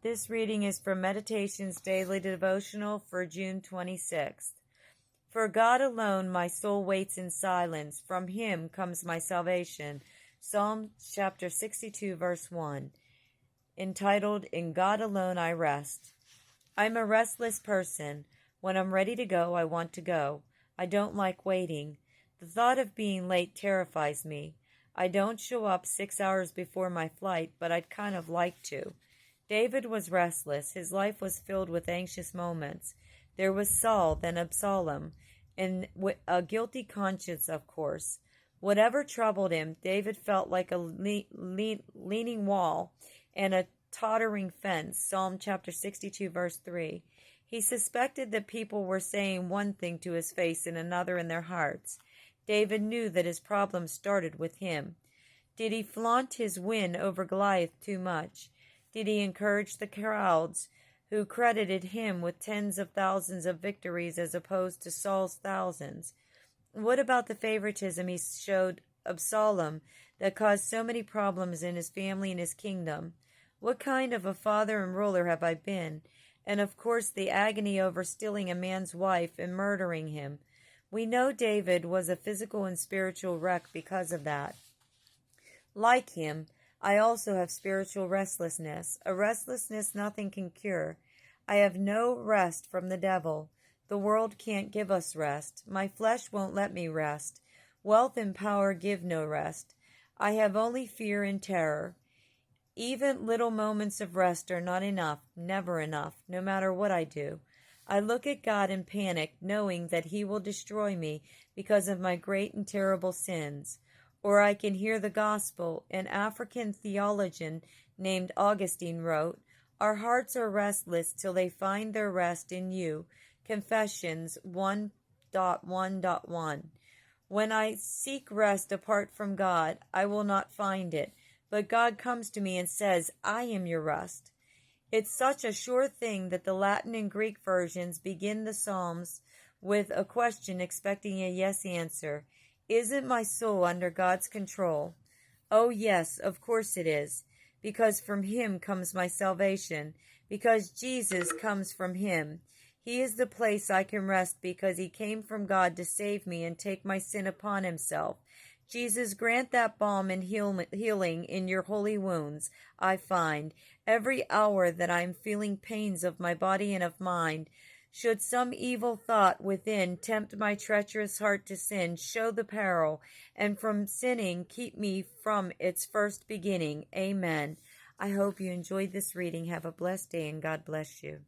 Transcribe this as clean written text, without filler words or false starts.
This reading is from Meditations Daily Devotional for June 26th. For God alone my soul waits in silence. From him comes my salvation. Psalm chapter 62, verse 1, entitled, In God Alone I Rest. I'm a restless person. When I'm ready to go, I want to go. I don't like waiting. The thought of being late terrifies me. I don't show up 6 hours before my flight, but I'd kind of like to. David was restless. His life was filled with anxious moments. There was Saul, then Absalom, and a guilty conscience, of course. Whatever troubled him, David felt like a leaning wall and a tottering fence. Psalm chapter 62, verse 3. He suspected that people were saying one thing to his face and another in their hearts. David knew that his problem started with him. Did he flaunt his win over Goliath too much? Did he encourage the crowds who credited him with tens of thousands of victories as opposed to Saul's thousands? What about the favoritism he showed Absalom that caused so many problems in his family and his kingdom? What kind of a father and ruler have I been? And of course the agony over stealing a man's wife and murdering him. We know David was a physical and spiritual wreck because of that. Like him, I also have spiritual restlessness, a restlessness nothing can cure. I have no rest from the devil. The world can't give us rest. My flesh won't let me rest. Wealth and power give no rest. I have only fear and terror. Even little moments of rest are not enough, never enough, no matter what I do. I look at God and panic, knowing that he will destroy me because of my great and terrible sins. Or I can hear the gospel. An African theologian named Augustine wrote, Our hearts are restless till they find their rest in you. Confessions 1.1.1. When I seek rest apart from God, I will not find it. But God comes to me and says, I am your rest. It's such a sure thing that the Latin and Greek versions begin the Psalms with a question expecting a yes answer. Isn't my soul under God's control? Oh yes, of course it is, because from him comes my salvation, because Jesus comes from him. He is the place I can rest because he came from God to save me and take my sin upon himself. Jesus, grant that balm and healing in your holy wounds, I find, every hour that I am feeling pains of my body and of mind. Should some evil thought within tempt my treacherous heart to sin, show the peril, and from sinning keep me from its first beginning. Amen. I hope you enjoyed this reading. Have a blessed day, and God bless you.